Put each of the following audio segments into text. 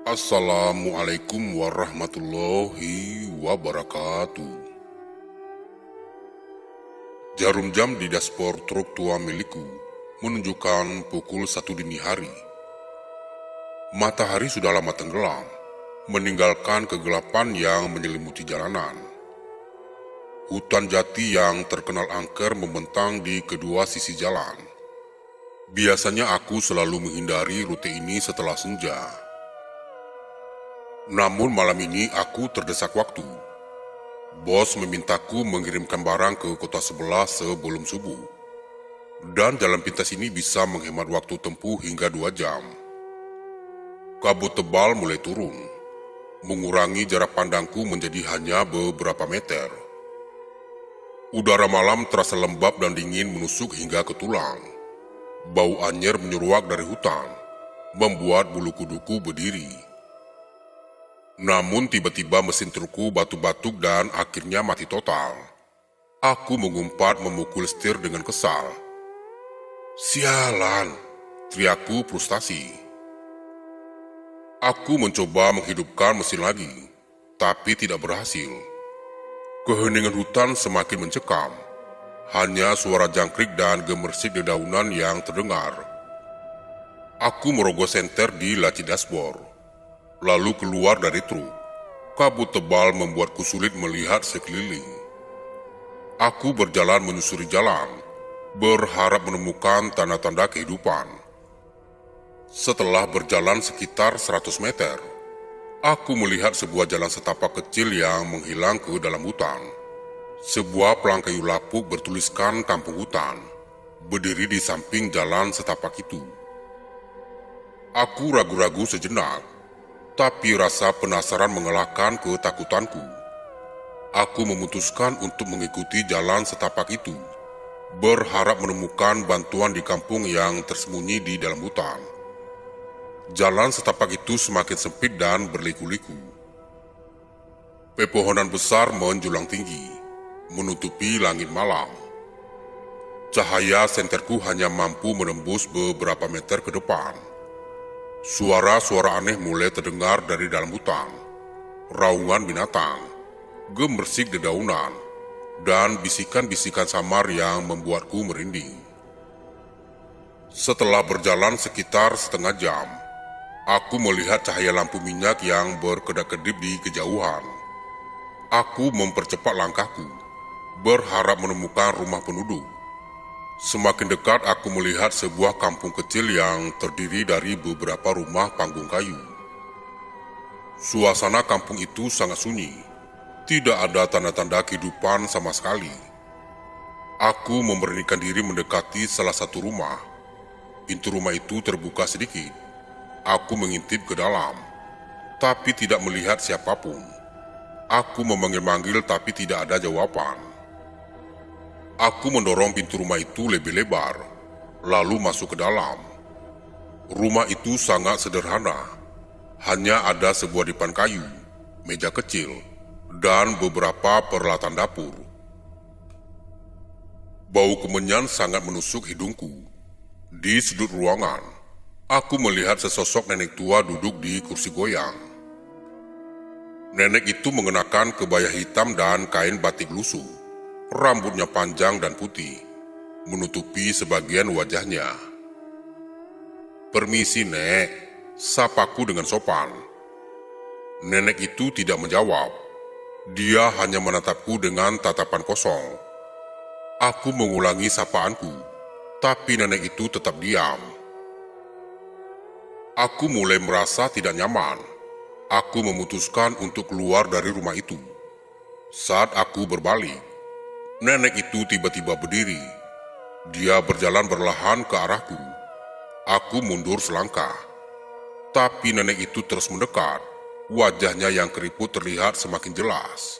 Assalamualaikum warahmatullahi wabarakatuh. Jarum jam di dashboard truk tua milikku menunjukkan pukul 1 dini hari. Matahari sudah lama tenggelam, meninggalkan kegelapan yang menyelimuti jalanan. Hutan jati yang terkenal angker membentang di kedua sisi jalan. Biasanya aku selalu menghindari rute ini setelah senja. Namun malam ini aku terdesak waktu. Bos memintaku mengirimkan barang ke kota sebelah sebelum subuh. Dan jalan pintas ini bisa menghemat waktu tempuh hingga 2 jam. Kabut tebal mulai turun, mengurangi jarak pandangku menjadi hanya beberapa meter. Udara malam terasa lembab dan dingin menusuk hingga ke tulang. Bau anyer menyeruak dari hutan, membuat bulu kuduku berdiri. Namun tiba-tiba mesin trukku batuk-batuk dan akhirnya mati total. Aku mengumpat memukul setir dengan kesal. "Sialan!" teriakku frustasi. Aku mencoba menghidupkan mesin lagi, tapi tidak berhasil. Keheningan hutan semakin mencekam. Hanya suara jangkrik dan gemersik dedaunan yang terdengar. Aku merogoh senter di laci dashboard, lalu keluar dari truk. Kabut tebal membuatku sulit melihat sekeliling. Aku berjalan menyusuri jalan, berharap menemukan tanda-tanda kehidupan. Setelah berjalan sekitar 100 meter, aku melihat sebuah jalan setapak kecil yang menghilang ke dalam hutan. Sebuah pelang kayu lapuk bertuliskan Kampung Hutan, berdiri di samping jalan setapak itu. Aku ragu-ragu sejenak, tapi rasa penasaran mengalahkan ketakutanku. Aku memutuskan untuk mengikuti jalan setapak itu, berharap menemukan bantuan di kampung yang tersembunyi di dalam hutan. Jalan setapak itu semakin sempit dan berliku-liku. Pepohonan besar menjulang tinggi, menutupi langit malam. Cahaya senterku hanya mampu menembus beberapa meter ke depan. Suara-suara aneh mulai terdengar dari dalam hutan. Raungan binatang, gemersik dedaunan, dan bisikan-bisikan samar yang membuatku merinding. Setelah berjalan sekitar setengah jam, aku melihat cahaya lampu minyak yang berkedap-kedip di kejauhan. Aku mempercepat langkahku, berharap menemukan rumah penduduk. Semakin dekat aku melihat sebuah kampung kecil yang terdiri dari beberapa rumah panggung kayu. Suasana kampung itu sangat sunyi, tidak ada tanda-tanda kehidupan sama sekali. Aku memberanikan diri mendekati salah satu rumah. Pintu rumah itu terbuka sedikit. Aku mengintip ke dalam, tapi tidak melihat siapapun. Aku memanggil-manggil tapi tidak ada jawaban. Aku mendorong pintu rumah itu lebih lebar, lalu masuk ke dalam. Rumah itu sangat sederhana. Hanya ada sebuah dipan kayu, meja kecil, dan beberapa peralatan dapur. Bau kemenyan sangat menusuk hidungku. Di sudut ruangan, aku melihat sesosok nenek tua duduk di kursi goyang. Nenek itu mengenakan kebaya hitam dan kain batik lusuh. Rambutnya panjang dan putih, menutupi sebagian wajahnya. "Permisi, Nek," sapaku dengan sopan. Nenek itu tidak menjawab. Dia hanya menatapku dengan tatapan kosong. Aku mengulangi sapaanku, tapi nenek itu tetap diam. Aku mulai merasa tidak nyaman. Aku memutuskan untuk keluar dari rumah itu. Saat aku berbalik, nenek itu tiba-tiba berdiri. Dia berjalan perlahan ke arahku. Aku mundur selangkah, tapi nenek itu terus mendekat. Wajahnya yang keriput terlihat semakin jelas.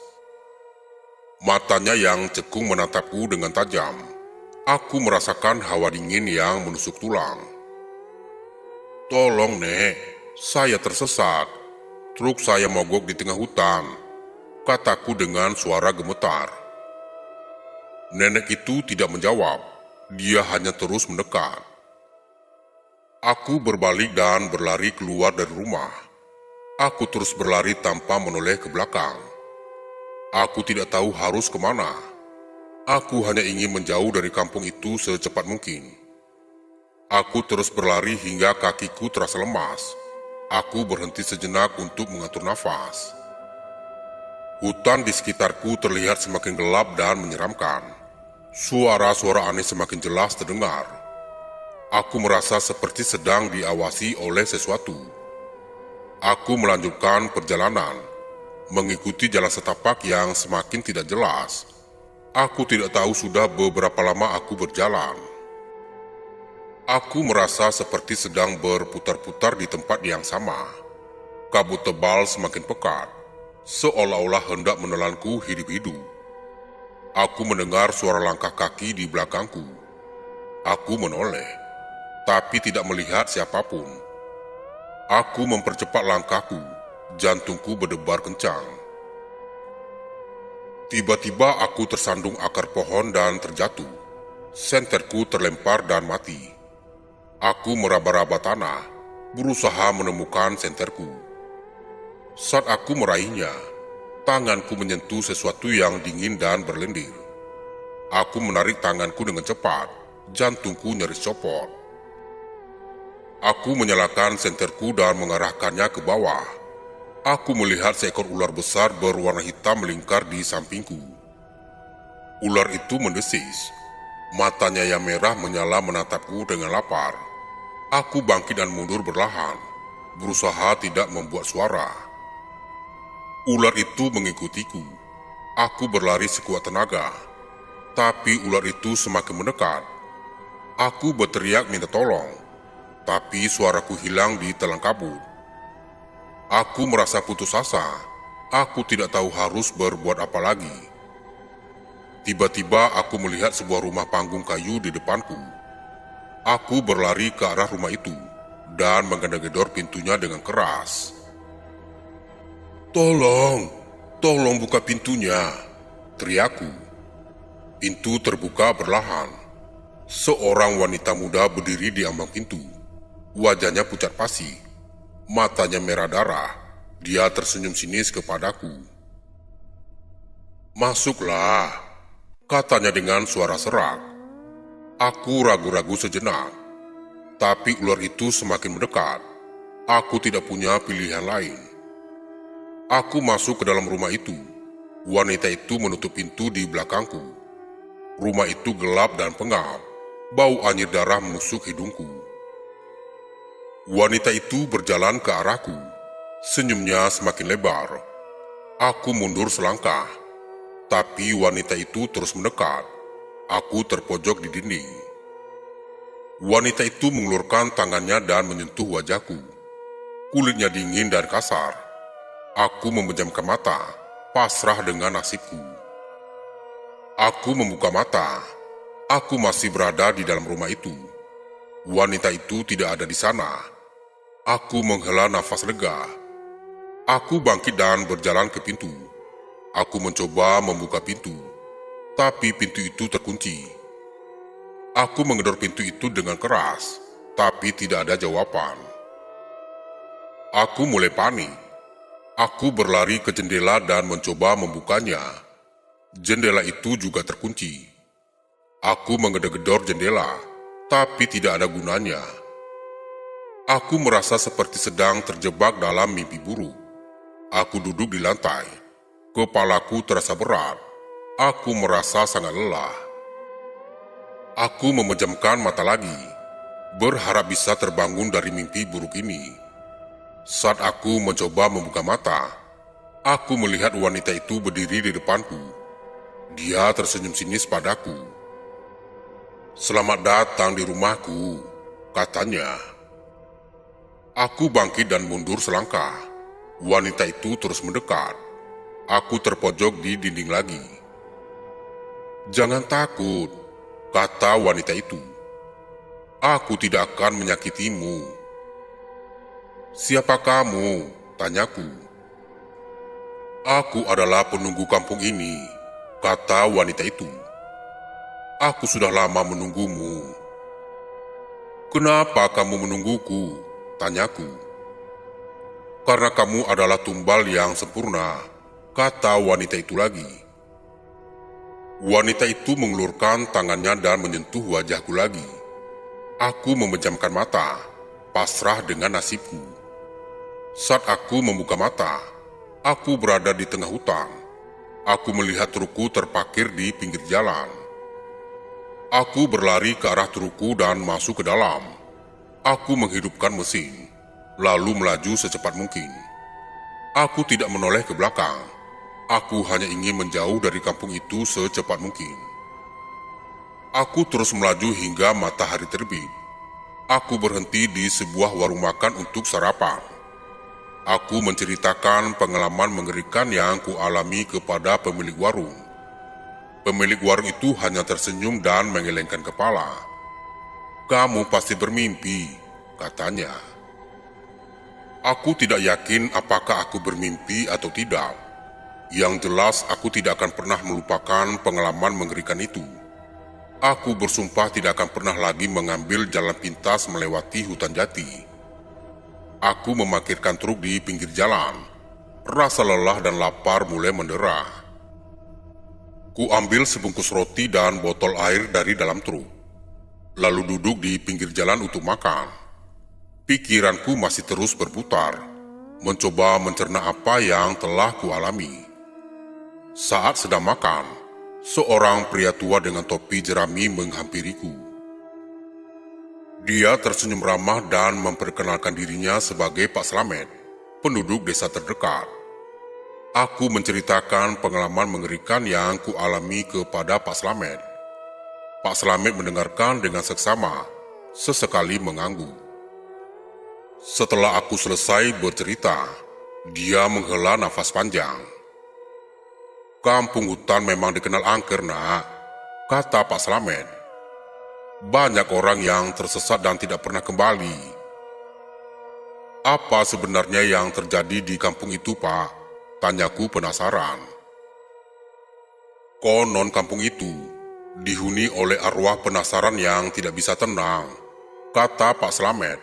Matanya yang cekung menatapku dengan tajam. Aku merasakan hawa dingin yang menusuk tulang. "Tolong, Nek, saya tersesat. Truk saya mogok di tengah hutan," kataku dengan suara gemetar. Nenek itu tidak menjawab. Dia hanya terus mendekat. Aku berbalik dan berlari keluar dari rumah. Aku terus berlari tanpa menoleh ke belakang. Aku tidak tahu harus kemana. Aku hanya ingin menjauh dari kampung itu secepat mungkin. Aku terus berlari hingga kakiku terasa lemas. Aku berhenti sejenak untuk mengatur nafas. Hutan di sekitarku terlihat semakin gelap dan menyeramkan. Suara-suara aneh semakin jelas terdengar. Aku merasa seperti sedang diawasi oleh sesuatu. Aku melanjutkan perjalanan, mengikuti jalan setapak yang semakin tidak jelas. Aku tidak tahu sudah beberapa lama aku berjalan. Aku merasa seperti sedang berputar-putar di tempat yang sama. Kabut tebal semakin pekat, seolah-olah hendak menelanku hidup-hidup. Aku mendengar suara langkah kaki di belakangku. Aku menoleh, tapi tidak melihat siapapun. Aku mempercepat langkahku, jantungku berdebar kencang. Tiba-tiba aku tersandung akar pohon dan terjatuh. Senterku terlempar dan mati. Aku meraba-raba tanah, berusaha menemukan senterku. Saat aku meraihnya, tanganku menyentuh sesuatu yang dingin dan berlendir. Aku menarik tanganku dengan cepat, jantungku nyaris copot. Aku menyalakan senterku dan mengarahkannya ke bawah. Aku melihat seekor ular besar berwarna hitam melingkar di sampingku. Ular itu mendesis. Matanya yang merah menyala menatapku dengan lapar. Aku bangkit dan mundur perlahan, berusaha tidak membuat suara. Ular itu mengikutiku. Aku berlari sekuat tenaga, tapi ular itu semakin mendekat. Aku berteriak minta tolong, tapi suaraku hilang di telang kabut. Aku merasa putus asa. Aku tidak tahu harus berbuat apa lagi. Tiba-tiba aku melihat sebuah rumah panggung kayu di depanku. Aku berlari ke arah rumah itu dan menggedor pintunya dengan keras. "Tolong, tolong buka pintunya," teriakku. Pintu terbuka perlahan. Seorang wanita muda berdiri di ambang pintu. Wajahnya pucat pasi, matanya merah darah. Dia tersenyum sinis kepadaku. "Masuklah," katanya dengan suara serak. Aku ragu-ragu sejenak, tapi ular itu semakin mendekat. Aku tidak punya pilihan lain. Aku masuk ke dalam rumah itu. Wanita itu menutup pintu di belakangku. Rumah itu gelap dan pengap. Bau anyir darah menusuk hidungku. Wanita itu berjalan ke arahku. Senyumnya semakin lebar. Aku mundur selangkah, tapi wanita itu terus mendekat. Aku terpojok di dinding. Wanita itu mengulurkan tangannya dan menyentuh wajahku. Kulitnya dingin dan kasar. Aku memejamkan mata, pasrah dengan nasibku. Aku membuka mata. Aku masih berada di dalam rumah itu. Wanita itu tidak ada di sana. Aku menghela nafas lega. Aku bangkit dan berjalan ke pintu. Aku mencoba membuka pintu, tapi pintu itu terkunci. Aku menggedor pintu itu dengan keras, tapi tidak ada jawaban. Aku mulai panik. Aku berlari ke jendela dan mencoba membukanya. Jendela itu juga terkunci. Aku menggedor-gedor jendela, tapi tidak ada gunanya. Aku merasa seperti sedang terjebak dalam mimpi buruk. Aku duduk di lantai. Kepalaku terasa berat. Aku merasa sangat lelah. Aku memejamkan mata lagi, berharap bisa terbangun dari mimpi buruk ini. Saat aku mencoba membuka mata, aku melihat wanita itu berdiri di depanku. Dia tersenyum sinis padaku. "Selamat datang di rumahku," katanya. Aku bangkit dan mundur selangkah. Wanita itu terus mendekat. Aku terpojok di dinding lagi. "Jangan takut," kata wanita itu. "Aku tidak akan menyakitimu." "Siapa kamu?" tanyaku. "Aku adalah penunggu kampung ini," kata wanita itu. "Aku sudah lama menunggumu." "Kenapa kamu menungguku?" tanyaku. Karena kamu adalah tumbal yang sempurna, kata wanita itu lagi. Wanita itu mengulurkan tangannya dan menyentuh wajahku lagi. Aku memejamkan mata, pasrah dengan nasibku. Saat aku membuka mata, aku berada di tengah hutan. Aku melihat trukku terparkir di pinggir jalan. Aku berlari ke arah trukku dan masuk ke dalam. Aku menghidupkan mesin, lalu melaju secepat mungkin. Aku tidak menoleh ke belakang. Aku hanya ingin menjauh dari kampung itu secepat mungkin. Aku terus melaju hingga matahari terbit. Aku berhenti di sebuah warung makan untuk sarapan. Aku menceritakan pengalaman mengerikan yang kualami kepada pemilik warung. Pemilik warung itu hanya tersenyum dan menggelengkan kepala. "Kamu pasti bermimpi," katanya. Aku tidak yakin apakah aku bermimpi atau tidak. Yang jelas aku tidak akan pernah melupakan pengalaman mengerikan itu. Aku bersumpah tidak akan pernah lagi mengambil jalan pintas melewati hutan jati. Aku memarkirkan truk di pinggir jalan. Rasa lelah dan lapar mulai mendera. Ku ambil sebungkus roti dan botol air dari dalam truk, lalu duduk di pinggir jalan untuk makan. Pikiranku masih terus berputar, mencoba mencerna apa yang telah kualami. Saat sedang makan, seorang pria tua dengan topi jerami menghampiriku. Dia tersenyum ramah dan memperkenalkan dirinya sebagai Pak Slamet, penduduk desa terdekat. Aku menceritakan pengalaman mengerikan yang kualami kepada Pak Slamet. Pak Slamet mendengarkan dengan seksama, sesekali mengangguk. Setelah aku selesai bercerita, dia menghela nafas panjang. "Kampung hutan memang dikenal angker, Nak," kata Pak Slamet. "Banyak orang yang tersesat dan tidak pernah kembali." "Apa sebenarnya yang terjadi di kampung itu, Pak?" tanyaku penasaran. "Konon kampung itu dihuni oleh arwah penasaran yang tidak bisa tenang," kata Pak Slamet.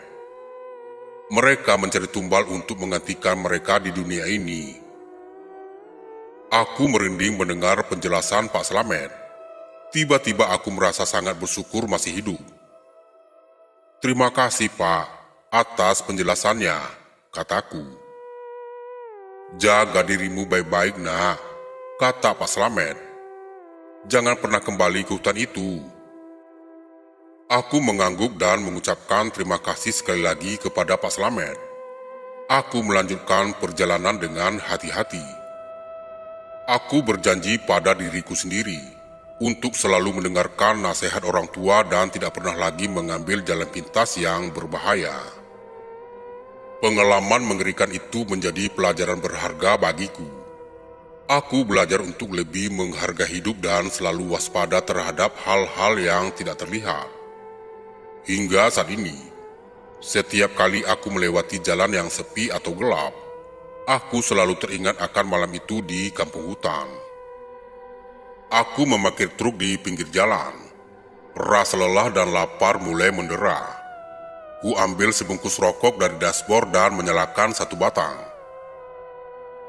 "Mereka mencari tumbal untuk menggantikan mereka di dunia ini." Aku merinding mendengar penjelasan Pak Slamet. Tiba-tiba aku merasa sangat bersyukur masih hidup. "Terima kasih, Pak, atas penjelasannya," kataku. "Jaga dirimu baik-baik, Nak," kata Pak Slamet. "Jangan pernah kembali ke hutan itu." Aku mengangguk dan mengucapkan terima kasih sekali lagi kepada Pak Slamet. Aku melanjutkan perjalanan dengan hati-hati. Aku berjanji pada diriku sendiri untuk selalu mendengarkan nasihat orang tua dan tidak pernah lagi mengambil jalan pintas yang berbahaya. Pengalaman mengerikan itu menjadi pelajaran berharga bagiku. Aku belajar untuk lebih menghargai hidup dan selalu waspada terhadap hal-hal yang tidak terlihat. Hingga saat ini, setiap kali aku melewati jalan yang sepi atau gelap, aku selalu teringat akan malam itu di kampung hutan. Aku memarkir truk di pinggir jalan. Rasa lelah dan lapar mulai mendera. Ku ambil sebungkus rokok dari dashboard dan menyalakan satu batang.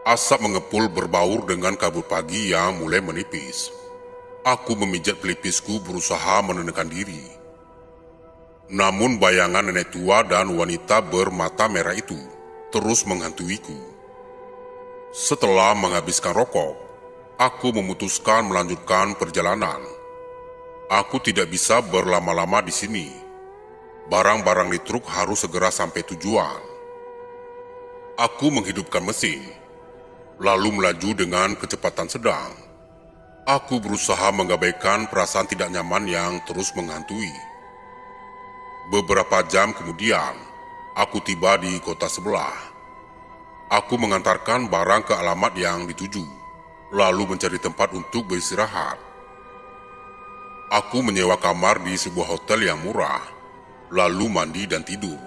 Asap mengepul berbaur dengan kabut pagi yang mulai menipis. Aku memijat pelipisku berusaha menenangkan diri. Namun bayangan nenek tua dan wanita bermata merah itu terus menghantuiku. Setelah menghabiskan rokok, aku memutuskan melanjutkan perjalanan. Aku tidak bisa berlama-lama di sini. Barang-barang di truk harus segera sampai tujuan. Aku menghidupkan mesin, lalu melaju dengan kecepatan sedang. Aku berusaha mengabaikan perasaan tidak nyaman yang terus menghantui. Beberapa jam kemudian, aku tiba di kota sebelah. Aku mengantarkan barang ke alamat yang dituju, lalu mencari tempat untuk beristirahat. Aku menyewa kamar di sebuah hotel yang murah, lalu mandi dan tidur.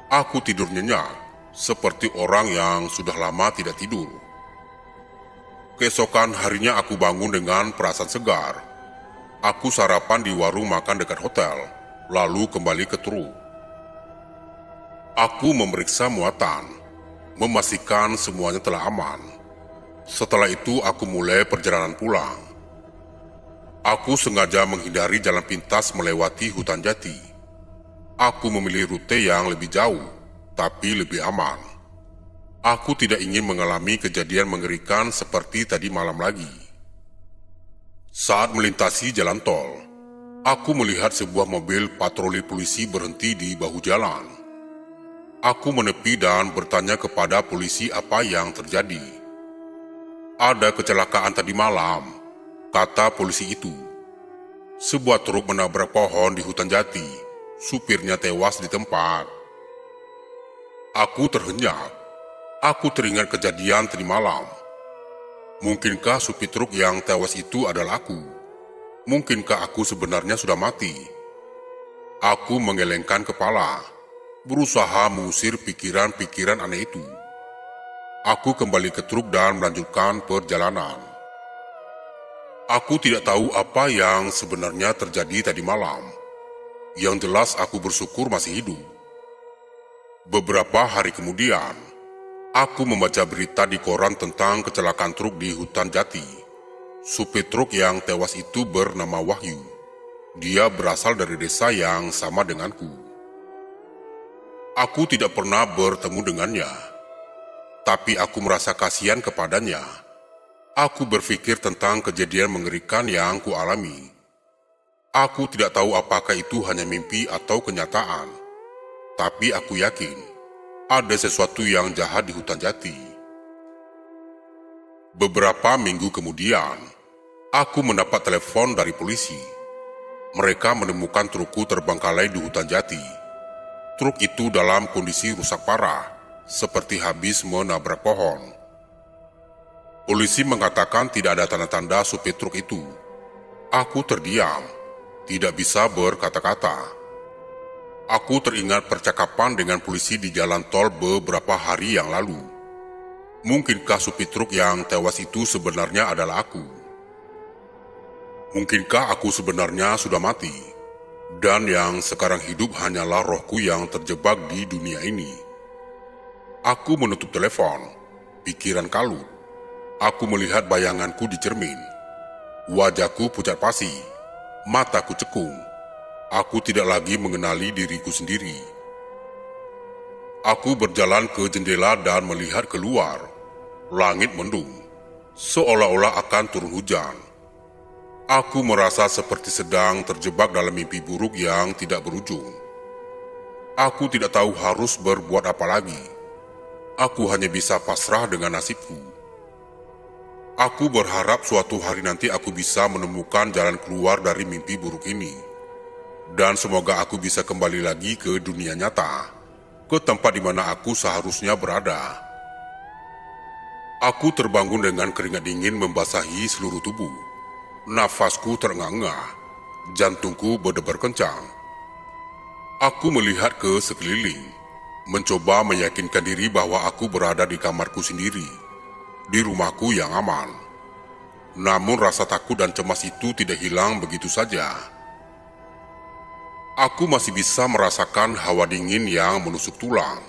Aku tidur nyenyak, seperti orang yang sudah lama tidak tidur. Keesokan harinya aku bangun dengan perasaan segar. Aku sarapan di warung makan dekat hotel, lalu kembali ke truk. Aku memeriksa muatan. memastikan semuanya telah aman. Setelah itu aku mulai perjalanan pulang. Aku sengaja menghindari jalan pintas melewati hutan jati. Aku memilih rute yang lebih jauh, tapi lebih aman. Aku tidak ingin mengalami kejadian mengerikan seperti tadi malam lagi. Saat melintasi jalan tol, aku melihat sebuah mobil patroli polisi berhenti di bahu jalan. Aku menepi dan bertanya kepada polisi apa yang terjadi. "Ada kecelakaan tadi malam," kata polisi itu. "Sebuah truk menabrak pohon di hutan jati. Supirnya tewas di tempat." Aku terhenyak. Aku teringat kejadian tadi malam. Mungkinkah supir truk yang tewas itu adalah aku? Mungkinkah aku sebenarnya sudah mati? Aku menggelengkan kepala, berusaha mengusir pikiran-pikiran aneh itu. Aku kembali ke truk dan melanjutkan perjalanan. Aku tidak tahu apa yang sebenarnya terjadi tadi malam. Yang jelas aku bersyukur masih hidup. Beberapa hari kemudian, aku membaca berita di koran tentang kecelakaan truk di hutan jati. Supir truk yang tewas itu bernama Wahyu. Dia berasal dari desa yang sama denganku. Aku tidak pernah bertemu dengannya, tapi aku merasa kasihan kepadanya. Aku berpikir tentang kejadian mengerikan yang kualami. Aku tidak tahu apakah itu hanya mimpi atau kenyataan, tapi aku yakin ada sesuatu yang jahat di hutan jati. Beberapa minggu kemudian, aku mendapat telepon dari polisi. Mereka menemukan trukku terbengkalai di hutan jati. Truk itu dalam kondisi rusak parah, seperti habis menabrak pohon. Polisi mengatakan tidak ada tanda-tanda supir truk itu. Aku terdiam, tidak bisa berkata-kata. Aku teringat percakapan dengan polisi di jalan tol beberapa hari yang lalu. Mungkinkah supir truk yang tewas itu sebenarnya adalah aku? Mungkinkah aku sebenarnya sudah mati? Dan yang sekarang hidup hanyalah rohku yang terjebak di dunia ini. Aku menutup telepon, pikiran kalut. Aku melihat bayanganku di cermin. Wajahku pucat pasi, mataku cekung. Aku tidak lagi mengenali diriku sendiri. Aku berjalan ke jendela dan melihat keluar. Langit mendung, seolah-olah akan turun hujan. Aku merasa seperti sedang terjebak dalam mimpi buruk yang tidak berujung. Aku tidak tahu harus berbuat apa lagi. Aku hanya bisa pasrah dengan nasibku. Aku berharap suatu hari nanti aku bisa menemukan jalan keluar dari mimpi buruk ini. Dan semoga aku bisa kembali lagi ke dunia nyata, ke tempat di mana aku seharusnya berada. Aku terbangun dengan keringat dingin membasahi seluruh tubuh. Nafasku terengah-engah, jantungku berdebar kencang. Aku melihat ke sekeliling, mencoba meyakinkan diri bahwa aku berada di kamarku sendiri, di rumahku yang aman. Namun rasa takut dan cemas itu tidak hilang begitu saja. Aku masih bisa merasakan hawa dingin yang menusuk tulang,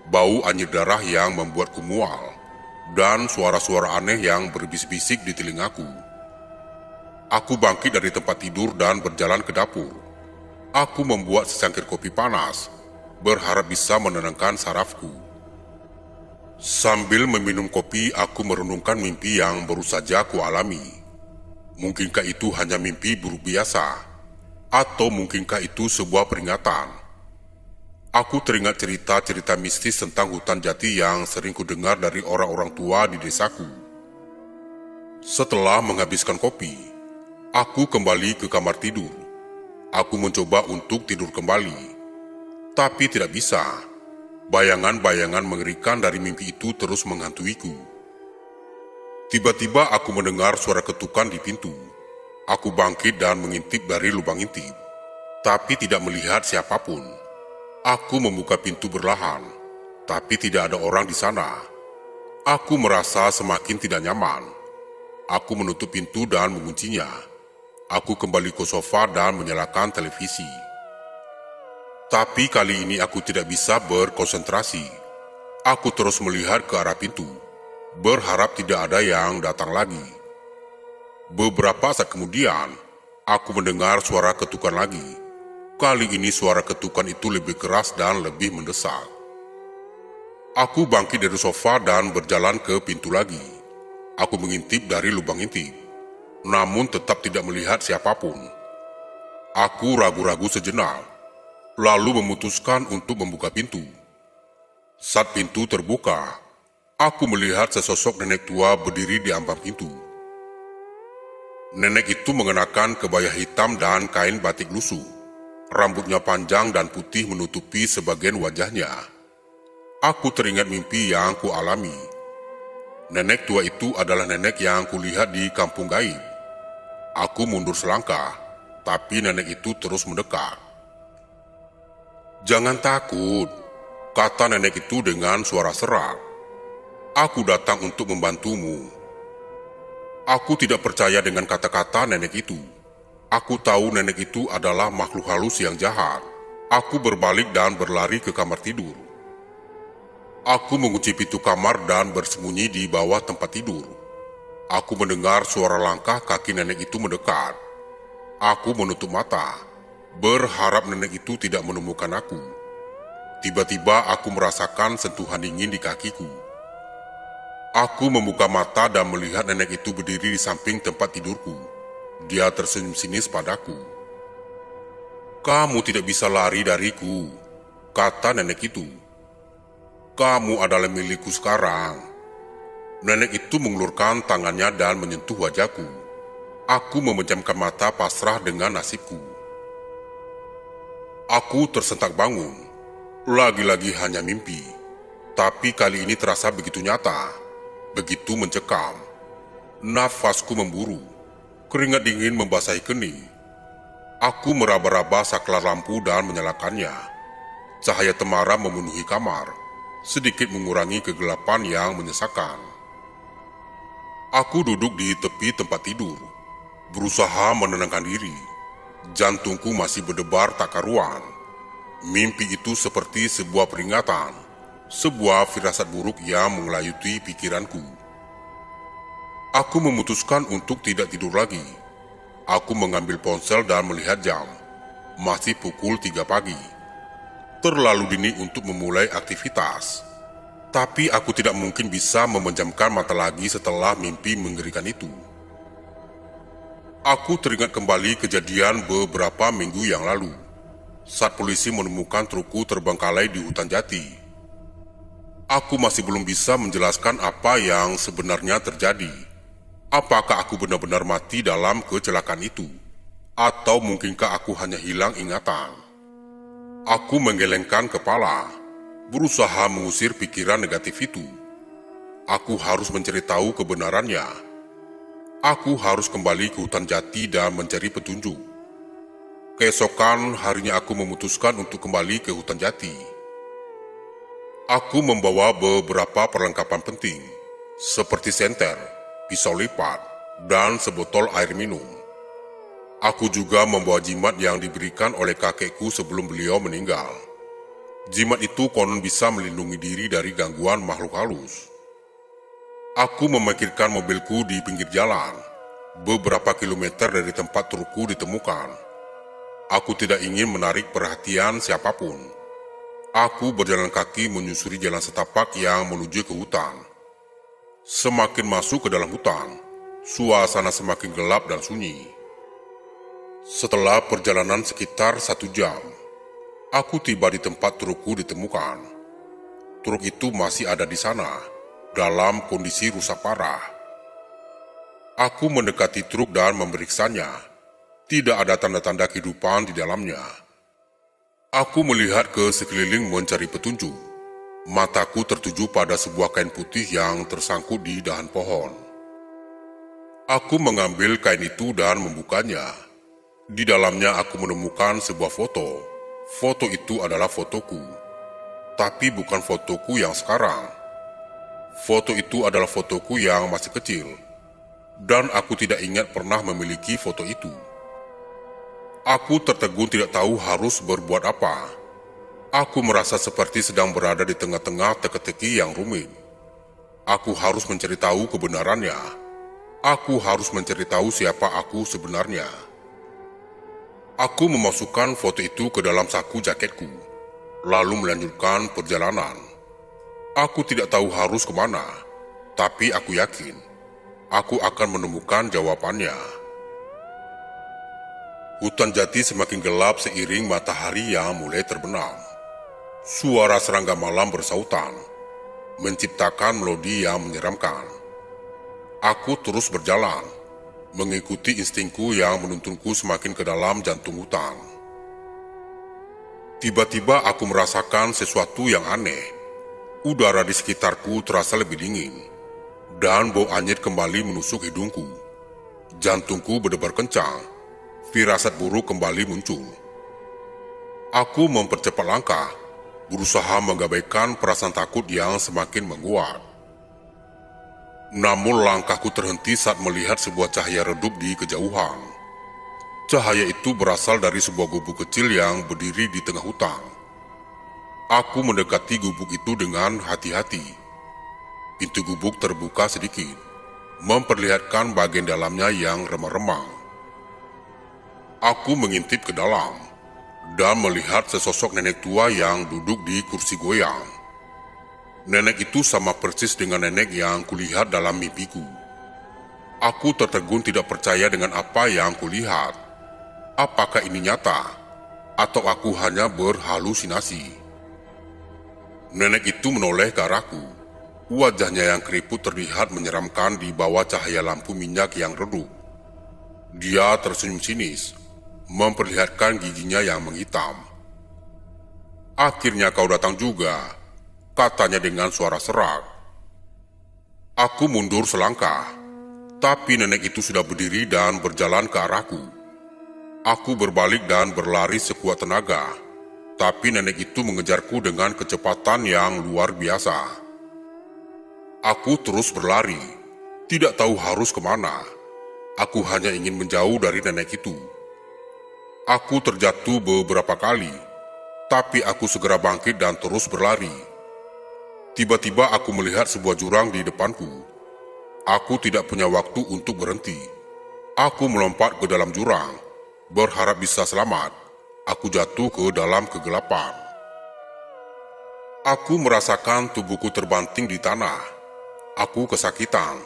bau anyir darah yang membuatku mual, dan suara-suara aneh yang berbisik-bisik di telingaku. Aku bangkit dari tempat tidur dan berjalan ke dapur. Aku membuat secangkir kopi panas, berharap bisa menenangkan sarafku. Sambil meminum kopi, aku merenungkan mimpi yang baru saja kualami. Mungkinkah itu hanya mimpi buruk biasa? Atau mungkinkah itu sebuah peringatan? Aku teringat cerita-cerita mistis tentang hutan jati yang sering kudengar dari orang-orang tua di desaku. Setelah menghabiskan kopi, aku kembali ke kamar tidur. Aku mencoba untuk tidur kembali, tapi tidak bisa. Bayangan-bayangan mengerikan dari mimpi itu terus menghantuiku. Tiba-tiba aku mendengar suara ketukan di pintu. Aku bangkit dan mengintip dari lubang intip, tapi tidak melihat siapapun. Aku membuka pintu berlahan, tapi tidak ada orang di sana. Aku merasa semakin tidak nyaman. Aku menutup pintu dan menguncinya. Aku kembali ke sofa dan menyalakan televisi. Tapi kali ini aku tidak bisa berkonsentrasi. Aku terus melihat ke arah pintu, berharap tidak ada yang datang lagi. Beberapa saat kemudian, aku mendengar suara ketukan lagi. Kali ini suara ketukan itu lebih keras dan lebih mendesak. Aku bangkit dari sofa dan berjalan ke pintu lagi. Aku mengintip dari lubang intip, namun tetap tidak melihat siapapun. Aku ragu-ragu sejenak, lalu memutuskan untuk membuka pintu. Saat pintu terbuka, aku melihat sesosok nenek tua berdiri di ambang pintu. Nenek itu mengenakan kebaya hitam dan kain batik lusuh. Rambutnya panjang dan putih menutupi sebagian wajahnya. Aku teringat mimpi yang kualami. Nenek tua itu adalah nenek yang kulihat di kampung gaib. Aku mundur selangkah, tapi nenek itu terus mendekat. "Jangan takut," kata nenek itu dengan suara serak. "Aku datang untuk membantumu." Aku tidak percaya dengan kata-kata nenek itu. Aku tahu nenek itu adalah makhluk halus yang jahat. Aku berbalik dan berlari ke kamar tidur. Aku mengunci pintu kamar dan bersembunyi di bawah tempat tidur. Aku mendengar suara langkah kaki nenek itu mendekat. Aku menutup mata, berharap nenek itu tidak menemukan aku. Tiba-tiba aku merasakan sentuhan dingin di kakiku. Aku membuka mata dan melihat nenek itu berdiri di samping tempat tidurku. Dia tersenyum sinis padaku. "Kamu tidak bisa lari dariku," kata nenek itu. "Kamu adalah milikku sekarang." Nenek itu mengulurkan tangannya dan menyentuh wajahku. Aku memejamkan mata pasrah dengan nasibku. Aku tersentak bangun. Lagi-lagi hanya mimpi. Tapi kali ini terasa begitu nyata. Begitu mencekam. Nafasku memburu. Keringat dingin membasahi kening. Aku meraba-raba saklar lampu dan menyalakannya. Cahaya temaram memenuhi kamar, sedikit mengurangi kegelapan yang menyesakan. Aku duduk di tepi tempat tidur, berusaha menenangkan diri. Jantungku masih berdebar tak karuan. Mimpi itu seperti sebuah peringatan, sebuah firasat buruk yang mengelayuti pikiranku. Aku memutuskan untuk tidak tidur lagi. Aku mengambil ponsel dan melihat jam. Masih pukul 3 pagi. Terlalu dini untuk memulai aktivitas. Tapi aku tidak mungkin bisa memejamkan mata lagi setelah mimpi mengerikan itu. Aku teringat kembali kejadian beberapa minggu yang lalu, saat polisi menemukan trukku terbengkalai di hutan jati. Aku masih belum bisa menjelaskan apa yang sebenarnya terjadi. Apakah aku benar-benar mati dalam kecelakaan itu? Atau mungkinkah aku hanya hilang ingatan? Aku menggelengkan kepala, berusaha mengusir pikiran negatif itu. Aku harus mencari tahu kebenarannya. Aku harus kembali ke hutan jati dan mencari petunjuk. Keesokan harinya aku memutuskan untuk kembali ke hutan jati. Aku membawa beberapa perlengkapan penting, seperti senter, pisau lipat, dan sebotol air minum. Aku juga membawa jimat yang diberikan oleh kakekku sebelum beliau meninggal. Jimat itu konon bisa melindungi diri dari gangguan makhluk halus. Aku memarkirkan mobilku di pinggir jalan, beberapa kilometer dari tempat trukku ditemukan. Aku tidak ingin menarik perhatian siapapun. Aku berjalan kaki menyusuri jalan setapak yang menuju ke hutan. Semakin masuk ke dalam hutan, suasana semakin gelap dan sunyi. Setelah perjalanan sekitar 1 jam, aku tiba di tempat trukku ditemukan. Truk itu masih ada di sana, dalam kondisi rusak parah. Aku mendekati truk dan memeriksanya. Tidak ada tanda-tanda kehidupan di dalamnya. Aku melihat ke sekeliling mencari petunjuk. Mataku tertuju pada sebuah kain putih yang tersangkut di dahan pohon. Aku mengambil kain itu dan membukanya. Di dalamnya aku menemukan sebuah foto. Foto itu adalah fotoku. Tapi bukan fotoku yang sekarang. Foto itu adalah fotoku yang masih kecil. Dan aku tidak ingat pernah memiliki foto itu. Aku tertegun tidak tahu harus berbuat apa. Aku merasa seperti sedang berada di tengah-tengah teka-teki yang rumit. Aku harus mencari tahu kebenarannya. Aku harus mencari tahu siapa aku sebenarnya. Aku memasukkan foto itu ke dalam saku jaketku, lalu melanjutkan perjalanan. Aku tidak tahu harus kemana, tapi aku yakin aku akan menemukan jawabannya. Hutan jati semakin gelap seiring matahari yang mulai terbenam. Suara serangga malam bersautan, menciptakan melodi yang menyeramkan. Aku terus berjalan, mengikuti instingku yang menuntunku semakin ke dalam jantung hutan. Tiba-tiba aku merasakan sesuatu yang aneh. Udara di sekitarku terasa lebih dingin, dan bau anyir kembali menusuk hidungku. Jantungku berdebar kencang, firasat buruk kembali muncul. Aku mempercepat langkah, berusaha mengabaikan perasaan takut yang semakin menguat. Namun langkahku terhenti saat melihat sebuah cahaya redup di kejauhan. Cahaya itu berasal dari sebuah gubuk kecil yang berdiri di tengah hutan. Aku mendekati gubuk itu dengan hati-hati. Pintu gubuk terbuka sedikit, memperlihatkan bagian dalamnya yang remang-remang. Aku mengintip ke dalam dan melihat sesosok nenek tua yang duduk di kursi goyang. Nenek itu sama persis dengan nenek yang kulihat dalam mimpiku. Aku tertegun tidak percaya dengan apa yang kulihat. Apakah ini nyata, atau aku hanya berhalusinasi? Nenek itu menoleh ke arahku. Wajahnya yang keriput terlihat menyeramkan di bawah cahaya lampu minyak yang redup. Dia tersenyum sinis, memperlihatkan giginya yang menghitam. "Akhirnya kau datang juga," katanya dengan suara serak. Aku mundur selangkah, tapi nenek itu sudah berdiri dan berjalan ke arahku. Aku berbalik dan berlari sekuat tenaga, tapi nenek itu mengejarku dengan kecepatan yang luar biasa. Aku terus berlari, tidak tahu harus kemana. Aku hanya ingin menjauh dari nenek itu. Aku terjatuh beberapa kali, tapi aku segera bangkit dan terus berlari. Tiba-tiba aku melihat sebuah jurang di depanku. Aku tidak punya waktu untuk berhenti. Aku melompat ke dalam jurang, berharap bisa selamat. Aku jatuh ke dalam kegelapan. Aku merasakan tubuhku terbanting di tanah. Aku kesakitan,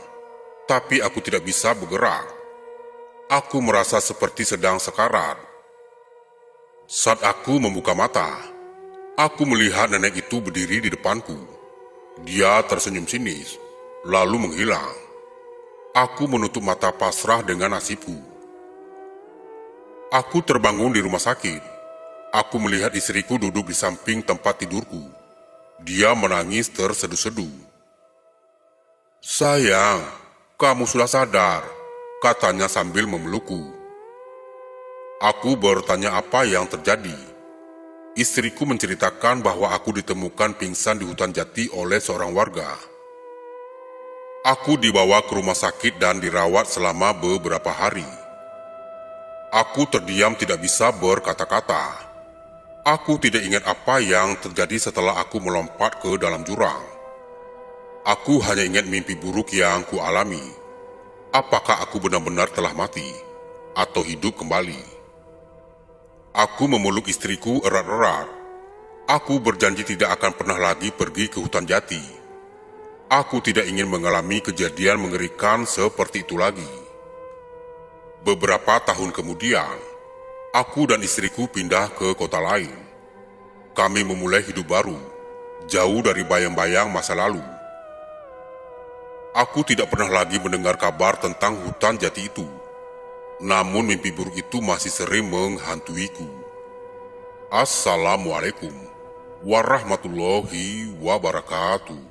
tapi aku tidak bisa bergerak. Aku merasa seperti sedang sekarat. Saat aku membuka mata, aku melihat nenek itu berdiri di depanku. Dia tersenyum sinis, lalu menghilang. Aku menutup mata pasrah dengan nasibku. Aku terbangun di rumah sakit. Aku melihat istriku duduk di samping tempat tidurku. Dia menangis terseduh-seduh. "Sayang, kamu sudah sadar," katanya sambil memelukku. Aku bertanya apa yang terjadi. Istriku menceritakan bahwa aku ditemukan pingsan di hutan jati oleh seorang warga. Aku dibawa ke rumah sakit dan dirawat selama beberapa hari. Aku terdiam, tidak bisa berkata-kata. Aku tidak ingat apa yang terjadi setelah aku melompat ke dalam jurang. Aku hanya ingat mimpi buruk yang kualami. Apakah aku benar-benar telah mati atau hidup kembali? Aku memeluk istriku erat-erat. Aku berjanji tidak akan pernah lagi pergi ke hutan jati. Aku tidak ingin mengalami kejadian mengerikan seperti itu lagi. Beberapa tahun kemudian, aku dan istriku pindah ke kota lain. Kami memulai hidup baru, jauh dari bayang-bayang masa lalu. Aku tidak pernah lagi mendengar kabar tentang hutan jati itu. Namun mimpi buruk itu masih sering menghantuiku. Assalamualaikum warahmatullahi wabarakatuh.